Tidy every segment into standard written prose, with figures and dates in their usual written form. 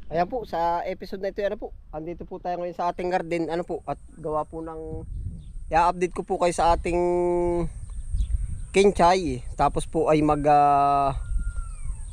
Ayan po, sa episode na ito, ano po, andito po tayo ngayon sa ating garden, ano po, at gawa po ng, i-update ko po kayo sa ating kinchay. Tapos po ay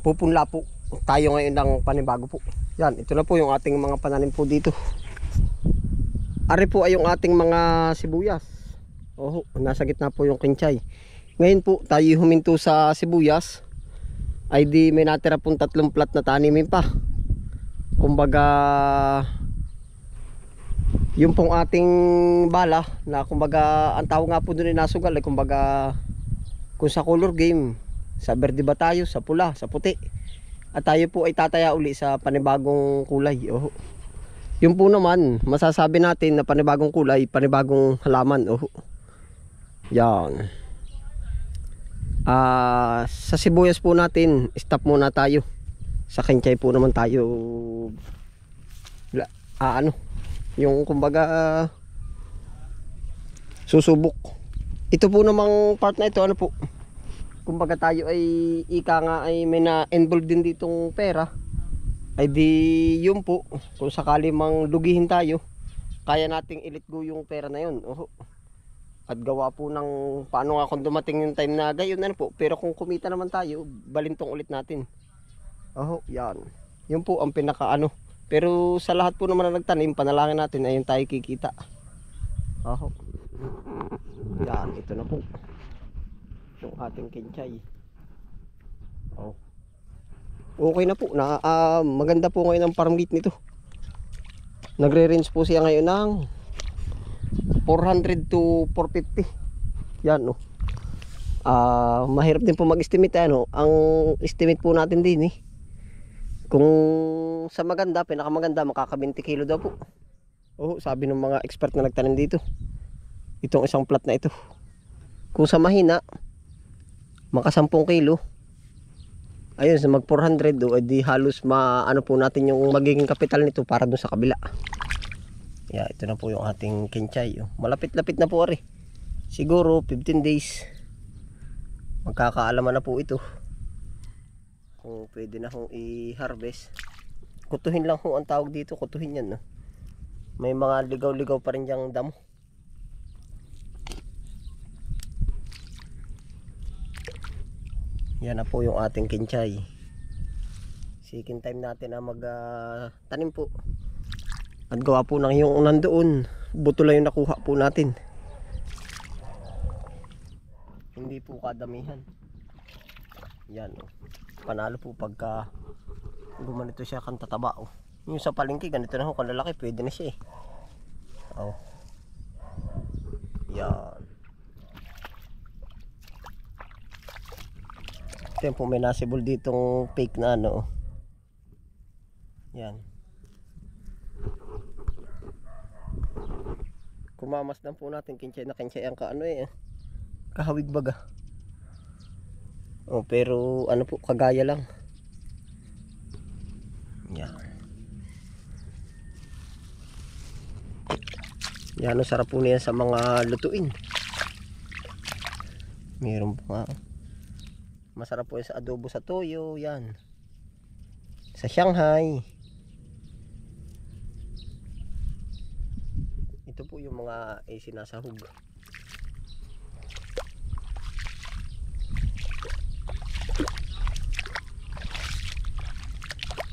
pupunla po tayo ngayon ng panibago po. Yan, ito na po yung ating mga pananim po dito. Ari po ay yung ating mga sibuyas. Oh, nasa gitna po yung kinchay. Ngayon po, tayo huminto sa sibuyas. Ay di may natira pong 3 plat na tanimin pa. Kumbaga yung pong ating bala na kumbaga ang tawag nga po doon ay nasugal ay kumbaga kung sa color game sa berde ba tayo, sa pula, sa puti, at tayo po ay tataya uli sa panibagong kulay. Oh, yun po naman masasabi natin na panibagong kulay, panibagong halaman. Oh, yan. Sa sibuyas po natin stop muna tayo. Sa kinchay po naman tayo ano, yung kumbaga susubok. Ito po namang part na ito, ano po, kumbaga tayo ay ika nga ay may na-involve din ditong pera. Ay di yun po, kung sakali mang lugihin tayo, kaya nating i-let go yung pera na yun. Oh, at gawa po ng paano nga kung dumating yung time na gayon, ano po. Pero kung kumita naman tayo, balintong ulit natin. Oh, yan. Yun po ang pinaka ano. Pero sa lahat po naman na nagtanim, panalangin natin ayun tayo kikita. Oh. Yan, ito na po yung ating kinchay. Oh. Okay na po. Maganda po ngayon ang farm gate nito. Nagre-range po siya ngayon ng 400 to 450. Yan, no. Mahirap din po mag-estimate, ano. Ang estimate po natin din kung sa maganda, pinakamaganda, makaka 20 kilo daw po. Oh, sabi ng mga expert na nagtanim dito. Itong isang plat na ito. Kung sa mahina, maka 10 kilo. Ayun, sa mag 400 do, di halos ano po natin yung magiging kapital nito para dun sa kabila. Yeah, ito na po yung ating kinchay. Oh, malapit-lapit na po ari. Siguro 15 days. Magkakaalaman na po ito. Kung pwede na kong i-harvest. Kutuhin lang ho ang tawag dito, kutuhin yan, no? May mga ligaw-ligaw pa rin diyang damo. Yan na po yung ating kinchay. Second time natin na tanim po. At gawa po ng yung nandoon, buto lang yung nakuha po natin. Hindi po kadamihan. Yan, oh. Panalo po pagka gumanito siya kan tataba. Oh. Yung sa palengke ganito na ho kalalaki, pwede na siya Oh. Yan. Ito po may nasibol ditong fake na ano. Oh. Yan. Kumamas lang po natin kinchay na kinchay ang kaano kahawig baga. Oh, pero ano po, kagaya lang. Yan. Yan, ang sarap po niya sa mga lutuin. Meron po nga. Masarap po yan sa adobo sa toyo, yan. Sa Shanghai. Ito po yung mga sinasahog.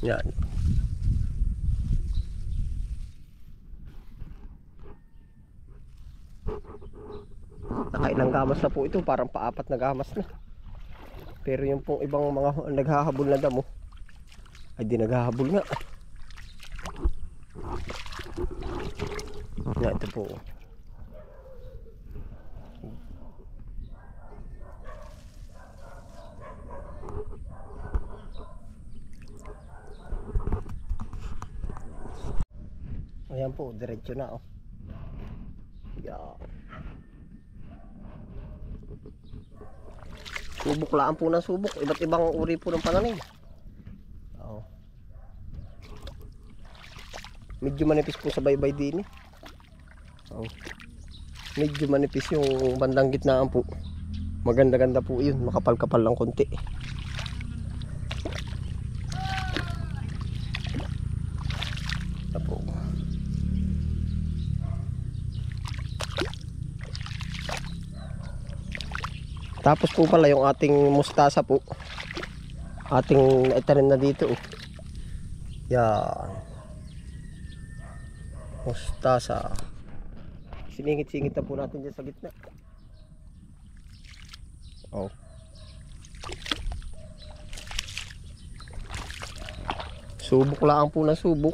Yan. Nakailang gamas na po ito, parang paapat na gamas na. Pero yung pong ibang mga naghahabol na damo ay di naghahabol nga. Yan, ito po. Ayan po, diretso na Yan. Subok laan po ng subok, iba't ibang uri po ng pananim. Medyo manipis po sa baybay din medyo manipis yung bandang gitnaan po. Maganda-ganda po yun, makapal-kapal lang konti. Ito po. Tapos po pala yung ating mustasa po. Ating itanim na dito. Yan. Mustasa. Siningit-singit na po natin dyan sa gitna. Oh. Subok lang po na subok.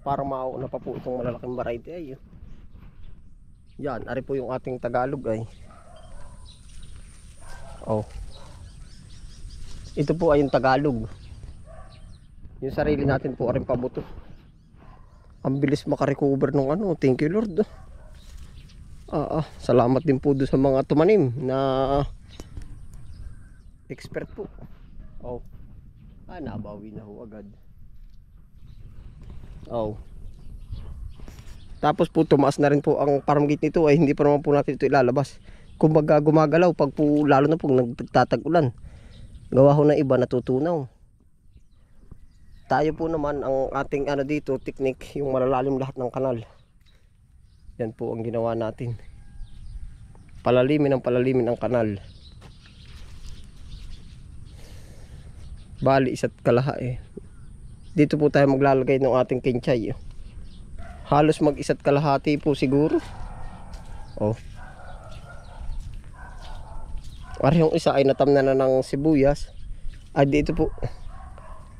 Para mauna pa po itong malalaking variety ay. Yan, ari po yung ating Tagalog ay. Oh. Ito po ay yung Tagalog. Yung sarili natin po aring pabuto. Ang bilis makarecover ng ano. Thank you Lord. Salamat din po doon sa mga tumanim na expert po. Oh. Nabawi na ho agad. Oh. Tapos po tumaas na rin po ang farm gate nito ay hindi pa naman po natin ito ilalabas. Kumbaga gumagalaw pag po lalo na po nagtatag-ulan. Gawa ho na iba natutunaw. Tayo po naman ang ating ano dito technique yung malalalim lahat ng kanal. Yan po ang ginawa natin. Palalimin ang kanal. Bali isa't kalaha eh. Dito po tayo maglalagay ng ating kinchay. Halos mag isa't kalahati po siguro. Oh. Ari yung isa ay natamnan na ng sibuyas. Ay dito po.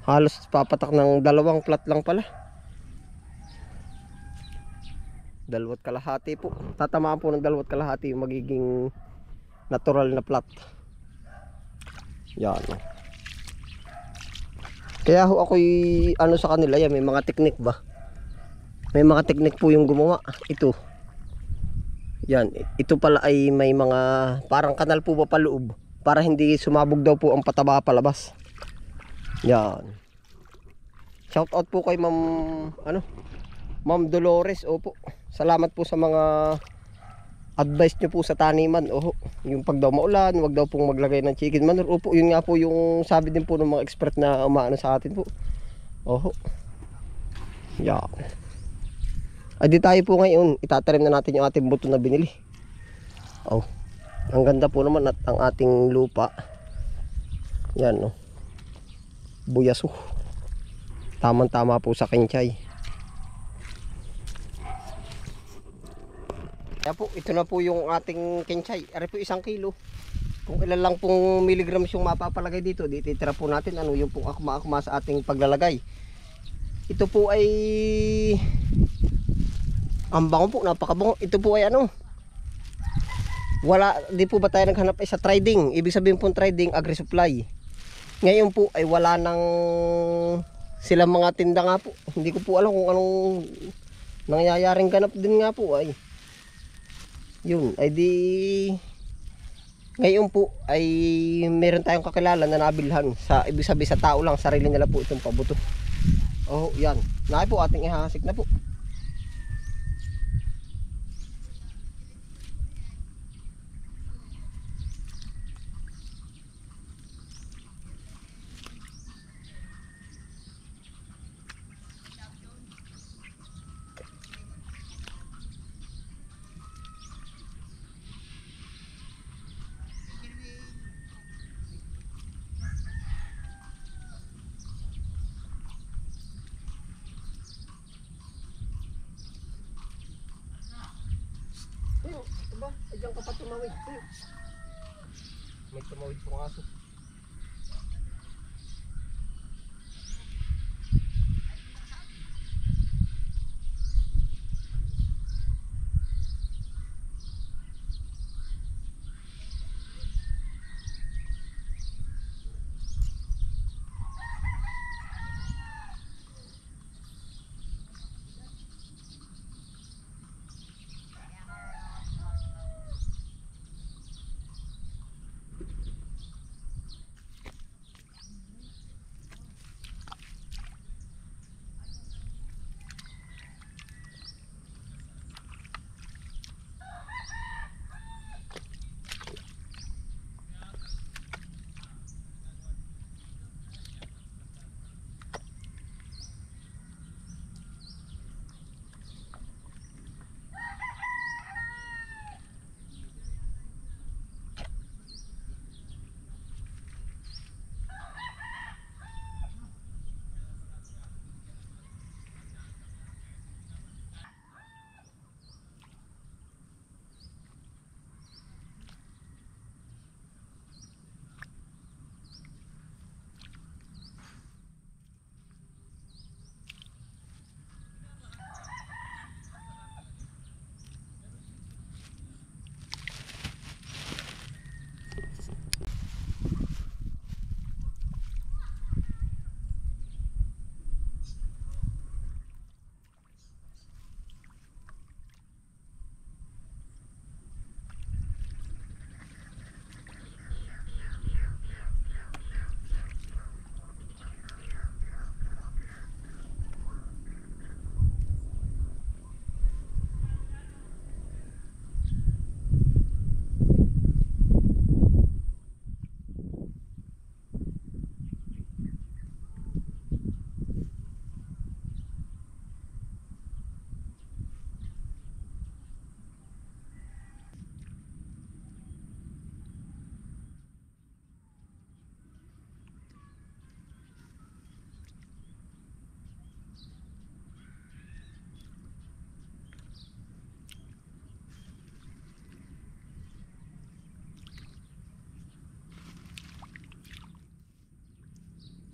Halos papatak ng 2 plat lang pala. 2 kalahati po. Tatamaan po ng 2 kalahati yung magiging natural na plat. Yan. Kaya ho ako'y ano sa kanila yan, may mga teknik ba? May mga teknik po yung gumawa. Ito. Yan, ito pala ay may mga parang kanal po ba paloob para hindi sumabog daw po ang pataba palabas. Yan. Shout out po kay Ma'am Dolores. Opo. Salamat po sa mga advice nyo po sa taniman. Oho. Yung pag daw maulan, wag daw pong maglagay ng chicken manure. Opo, yun nga po yung sabi din po ng mga expert na umaano sa atin po. Oho. Yan. Ay di tayo po ngayon, itatarim na natin yung ating buto na binili. Oh. Ang ganda po naman at ang ating lupa. Yan no. Buyaso. Tamang-tama po sa kinchay. Kaya po, ito na po yung ating kinchay. Ari po 1 kilo. Kung ilan lang pong milligrams yung mapapalagay dito, dititira po natin ano yung pong akma-akma sa ating paglalagay. Ito po ay ang bango po, napakabango. Ito po ay ano, wala, di po ba tayo naghanap ay sa trading. Ibig sabihin po trading, agri-supply. Ngayon po ay wala nang silang mga tinda nga po. Hindi ko po alam kung anong nangyayaring ganap din nga po ay. Yun, ay di ngayon po ay meron tayong kakilala na nabilhan sa ibig sabihin sa tao lang, sarili nila po itong pabuto. Oh, yan. Nai po ating ihahasik na po. Aba, diyan ka pa tumawid. May tumawid pong aso.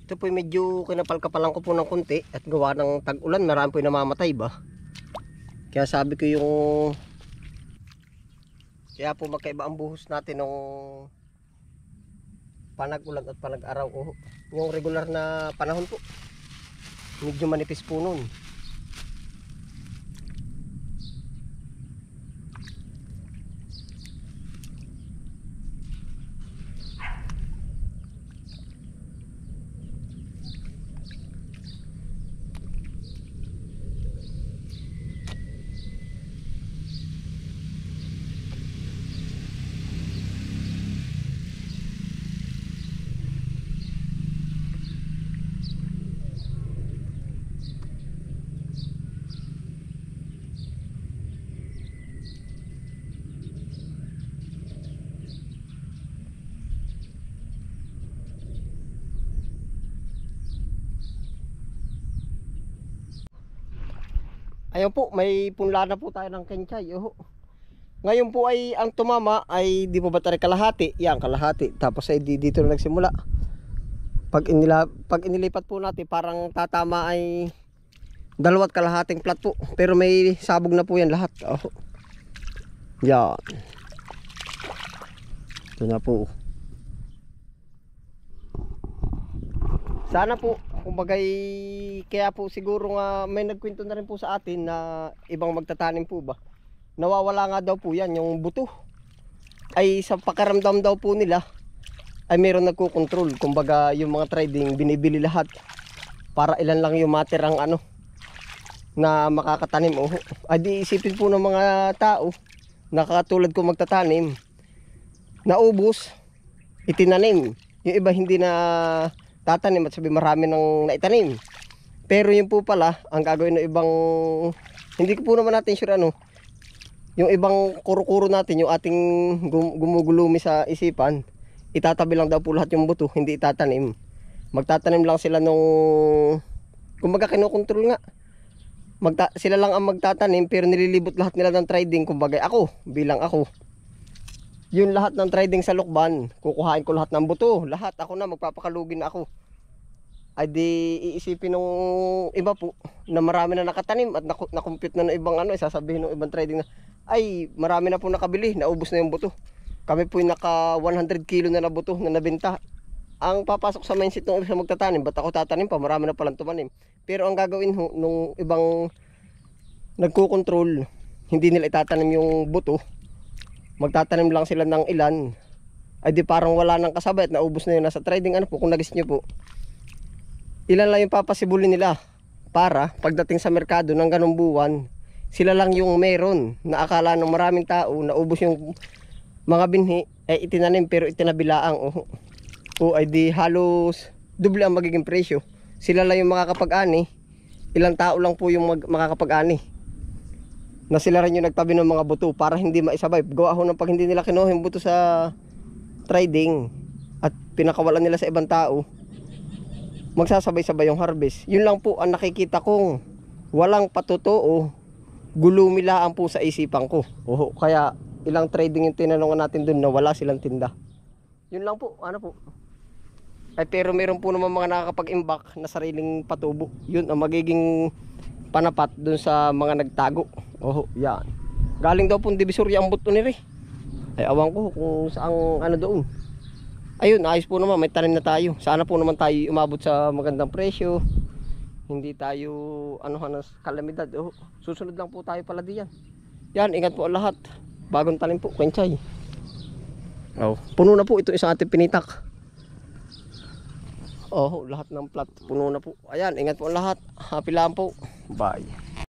Ito po medyo kinapal-kapalan ko po ng konti at gawa ng tag-ulan, marami po yung namamatay ba. Kaya sabi ko yung kaya po magkaiba ang buhos natin ng panag-ulan at panag-araw. Yung regular na panahon po, medyo manipis po nun. Ayun po, may punla na po tayo ng kenchay. Ngayon po ay ang tumama ay di po ba tayo kalahati? Yan, kalahati. Tapos ay dito na nagsimula. Pag inilipat po natin, parang tatama ay 2 kalahating plat po. Pero may sabog na po yan lahat. Yan. Ito na po. Sana po, kumbagay, kaya po siguro nga may nagkwento na rin po sa atin na ibang magtatanim po ba. Nawawala nga daw po yan, yung buto. Ay sa pakaramdam daw po nila, ay meron nagkukontrol. Kumbaga yung mga trading, binibili lahat. Para ilan lang yung matirang na makakatanim. Ay di isipin po ng mga tao, na katulad ko magtatanim, naubos, itinanim. Yung iba hindi na tatanim at sabi marami nang naitanim. Pero yun po pala ang gagawin ng ibang, hindi ko po naman natin sure yung ibang kuro-kuro natin, yung ating gumugulumi sa isipan, itatabi lang daw po lahat yung buto, hindi itatanim. Magtatanim lang sila nung kumbaga kinokontrol nga. Sila lang ang magtatanim pero nililibot lahat nila ng trading. Kumbaga bilang ako, yun lahat ng trading sa Lukban, kukuhain ko lahat ng buto, lahat ako na, magpapakalugi na ako. Ay di iisipin ng iba po na marami na nakatanim at na-compute na ng ibang sasabihin ng ibang trading na ay marami na po nakabili, naubos na yung buto. Kami po yung naka 100 kilo na buto na nabenta. Ang papasok sa mindset ng ibang magtatanim, ba't ako tatanim pa, marami na palang tumanim. Pero ang gagawin nung ibang nagkukontrol, hindi nila itatanim yung buto, magtatanim lang sila ng ilan, ay di parang wala nang kasabay at naubos na yun nasa trading. Kung nagis nyo po, ilan lang yung papasibulin nila para pagdating sa merkado ng ganung buwan, sila lang yung meron na akala ng maraming tao naubos yung mga binhi ay itinanim pero itinabilaang. Ay di halos doble ang magiging presyo. Sila lang yung makakapag-ani, ilang tao lang po yung makakapag-ani, na sila rin yung nagtabi ng mga buto para hindi maisabay. Gawa ng pag hindi nila kinuha yung buto sa trading at pinakawalan nila sa ibang tao, magsasabay-sabay yung harvest. Yun lang po ang nakikita kong walang patotoo, gulumilaan po sa isipan ko. Kaya ilang trading yung tinanungan natin dun na wala silang tinda. Yun lang po, po. Ay pero meron po naman mga nakakapag-imbak na sariling patubo. Yun ang magiging panapat dun sa mga nagtago. Yan. Galing daw po Divisoria ang buto ni Ray. Ay awan ko kung saang doon. Ayun, ayos po naman, may tanim na tayo. Sana po naman tayo umabot sa magandang presyo. Hindi tayo kalamidad. Susunod lang po tayo pala diyan. Yan, ingat po ang lahat. Bagong tanim po, kenchay. Puno na po ito isang ating pinitak. Lahat ng plat puno na po. Ayan, ingat po ang lahat. Happy lang po. Bye.